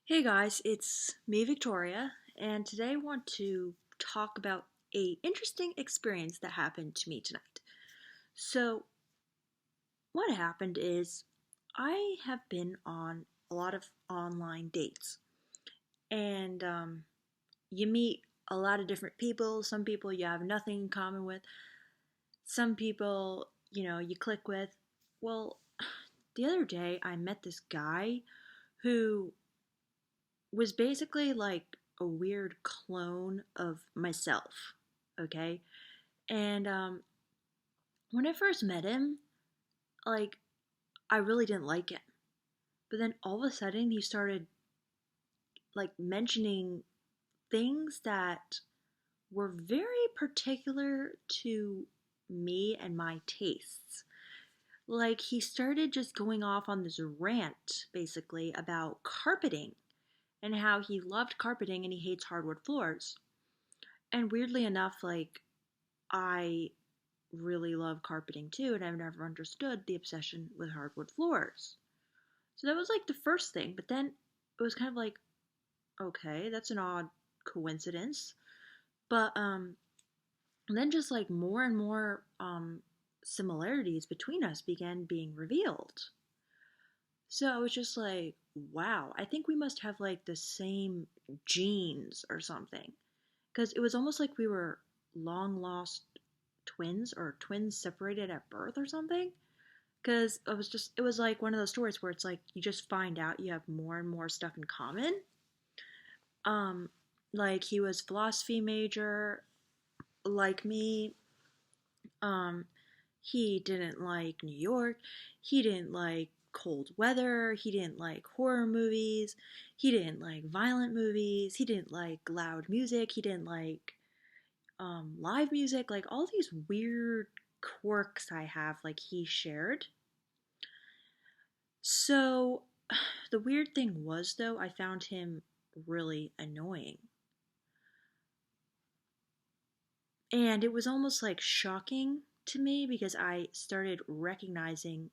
Hey guys, it's me, Victoria, and today I want to talk about a interesting experience that happened to me tonight. So, what happened is I have been on a lot of online dates, and you meet a lot of different people. Some people you have nothing in common with. Some people, you click with. Well, the other day I met this guy who was basically like a weird clone of myself. Okay. And when I first met him, like, I really didn't like him. But then all of a sudden, he started like mentioning things that were very particular to me and my tastes. Like, he started just going off on this rant basically about carpeting and how he loved carpeting and he hates hardwood floors. And weirdly enough, like, I really love carpeting too, and I've never understood the obsession with hardwood floors. So that was like the first thing, but then it was kind of like, okay, that's an odd coincidence. But then just like more and more similarities between us began being revealed. So I was just like, wow, I think we must have like the same genes or something. Because it was almost like we were long lost twins or twins separated at birth or something. Because it was like one of those stories where it's like you just find out you have more and more stuff in common. Um, like he was philosophy major, like me. Um, he didn't like New York. He didn't like cold weather. He didn't like horror movies. He didn't like violent movies. He didn't like loud music. He didn't like live music. Like all these weird quirks I have, like he shared. So the weird thing was, though, I found him really annoying. And it was almost like shocking to me because I started recognizing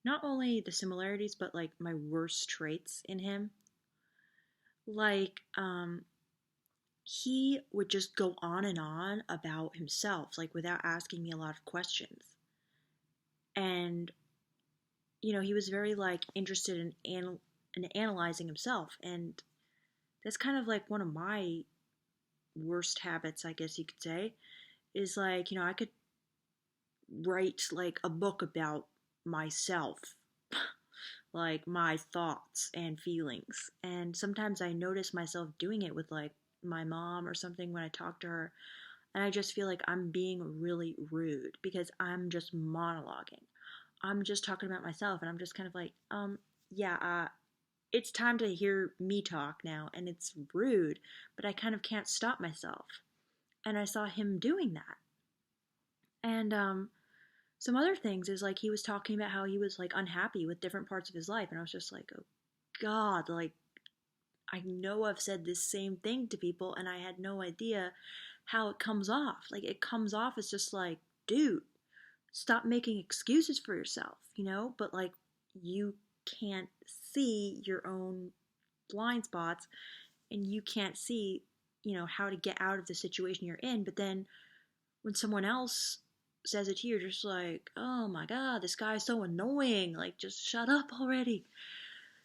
not only the similarities, but like my worst traits in him. Like, he would just go on and on about himself, like without asking me a lot of questions. And, he was very like interested in analyzing himself. And that's kind of like one of my worst habits, I guess you could say, is like, I could write like a book about myself, like my thoughts and feelings. And sometimes I notice myself doing it with like my mom or something when I talk to her. And I just feel like I'm being really rude because I'm just monologuing. I'm just talking about myself and I'm just kind of like, yeah, it's time to hear me talk now. And it's rude, but I kind of can't stop myself. And I saw him doing that. And some other things is like he was talking about how he was like unhappy with different parts of his life, and I was just like, oh God, like I know I've said this same thing to people, and I had no idea how it comes off. Like it comes off as just like, dude, stop making excuses for yourself, But like you can't see your own blind spots, and you can't see, how to get out of the situation you're in. But then when someone else says it to you, you're just like, oh my God, this guy's so annoying. Like, just shut up already.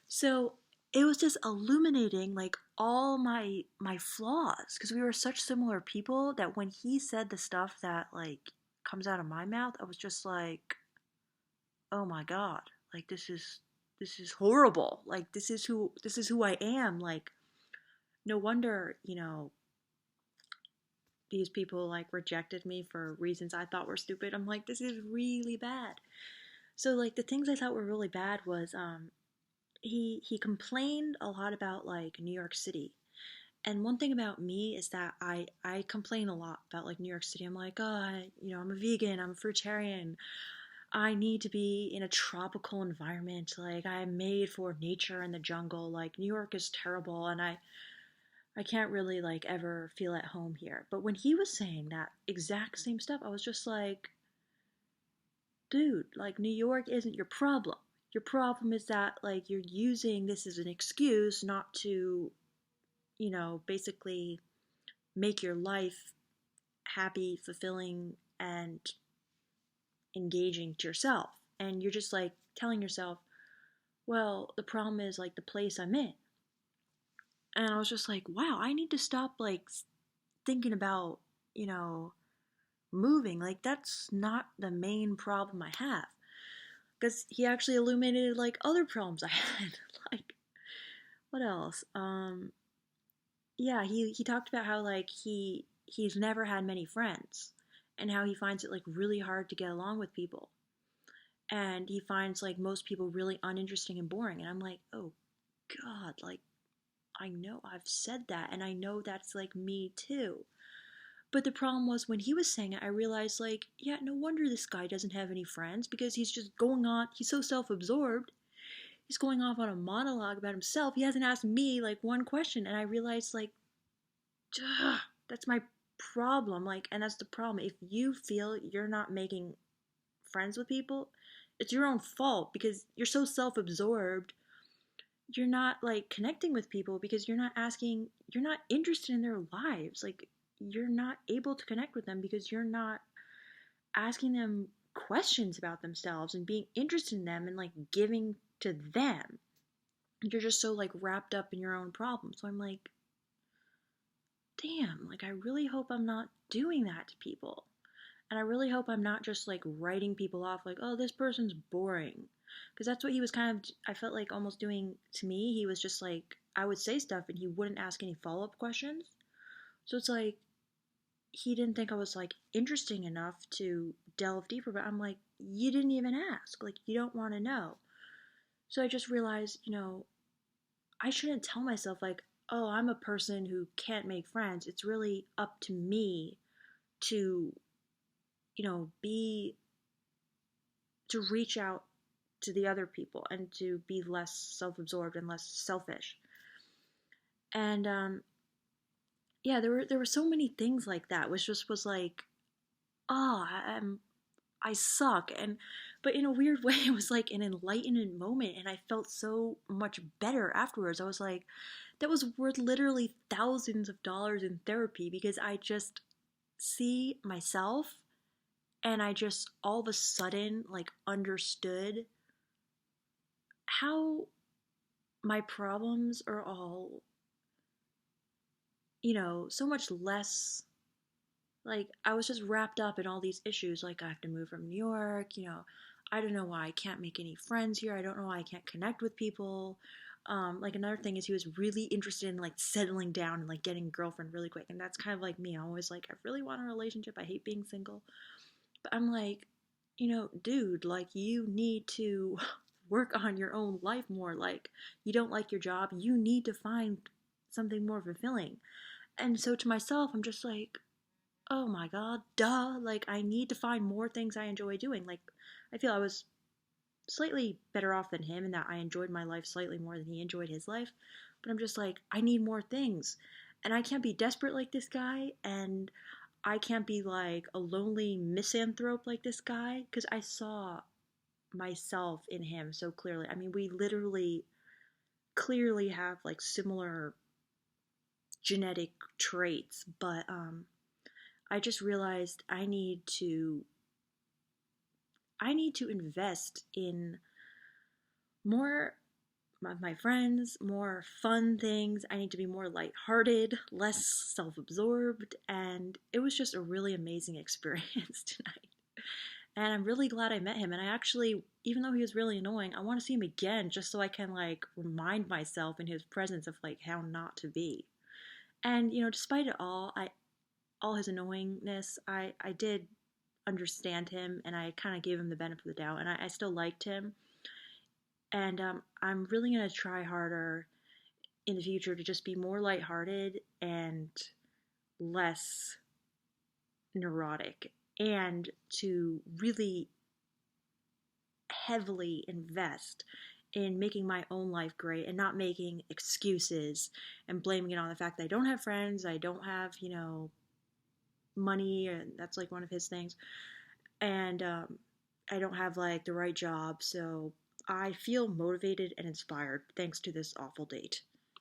So it was just illuminating like all my flaws because we were such similar people that when he said the stuff that like comes out of my mouth, I was just like, oh my God, like this is horrible. Like this is who I am. Like no wonder, these people like rejected me for reasons I thought were stupid. I'm like, this is really bad. So like the things I thought were really bad was he complained a lot about like New York City. And one thing about me is that I complain a lot about like New York City. I'm like, oh, I'm a vegan, I'm a fruitarian. I need to be in a tropical environment. Like I'm made for nature and the jungle. Like New York is terrible and I can't really like ever feel at home here. But when he was saying that exact same stuff, I was just like, dude, like New York isn't your problem. your problem is that like you're using this as an excuse not to, basically make your life happy, fulfilling, and engaging to yourself. And you're just like telling yourself, well, the problem is like the place I'm in. And I was just like, wow, I need to stop like thinking about, you know, moving. Like that's not the main problem I have. Because he actually illuminated like other problems I had. Like what else? Yeah, he talked about how like he's never had many friends and how he finds it like really hard to get along with people. And he finds like most people really uninteresting and boring. And I'm like, oh God, like I know I've said that and I know that's like me too. But the problem was when he was saying it, I realized like, yeah, no wonder this guy doesn't have any friends because he's just going on, he's so self-absorbed. He's going off on a monologue about himself. He hasn't asked me like one question. And I realized like, ugh, that's my problem. Like, and that's the problem. If you feel you're not making friends with people, it's your own fault because you're so self-absorbed. You're not like connecting with people because you're not interested in their lives. Like you're not able to connect with them because you're not asking them questions about themselves and being interested in them and like giving to them. You're just so like wrapped up in your own problems. So I'm like, damn, like I really hope I'm not doing that to people. And I really hope I'm not just like writing people off like, oh, this person's boring. Because that's what he was kind of, I felt like almost doing to me. He was just like, I would say stuff and he wouldn't ask any follow up questions. So it's like, he didn't think I was like interesting enough to delve deeper. But I'm like, you didn't even ask. Like, you don't want to know. So I just realized, I shouldn't tell myself like, oh, I'm a person who can't make friends. It's really up to me to, be to reach out to the other people and to be less self-absorbed and less selfish. And yeah, there were so many things like that, which just was like, oh, I suck. And but in a weird way, it was like an enlightenment moment, and I felt so much better afterwards. I was like, that was worth literally thousands of dollars in therapy because I just see myself and I just all of a sudden like understood how my problems are all, so much less. Like, I was just wrapped up in all these issues. Like, I have to move from New York, I don't know why I can't make any friends here. I don't know why I can't connect with people. Like, another thing is he was really interested in, like, settling down and, like, getting a girlfriend really quick. And that's kind of like me. I'm always like, I really want a relationship. I hate being single. But I'm like, dude, like, you need to work on your own life more. Like, you don't like your job. You need to find something more fulfilling. And so to myself, I'm just like, oh my god, duh. Like, I need to find more things I enjoy doing. Like, I feel I was slightly better off than him in that I enjoyed my life slightly more than he enjoyed his life. But I'm just like, I need more things. And I can't be desperate like this guy, and I can't be like a lonely misanthrope like this guy, because I saw myself in him so clearly. I mean, we literally clearly have like similar genetic traits, but I just realized I need to invest in more of my friends, more fun things. I need to be more lighthearted, less self-absorbed, and it was just a really amazing experience tonight. And I'm really glad I met him. And I actually, even though he was really annoying, I want to see him again just so I can like remind myself in his presence of like how not to be. And despite it all his annoyingness, I did understand him and I kind of gave him the benefit of the doubt, and I still liked him. And I'm really gonna try harder in the future to just be more lighthearted and less neurotic, and to really heavily invest in making my own life great and not making excuses and blaming it on the fact that I don't have friends, I don't have, money, and that's like one of his things. And I don't have like the right job, so I feel motivated and inspired thanks to this awful date.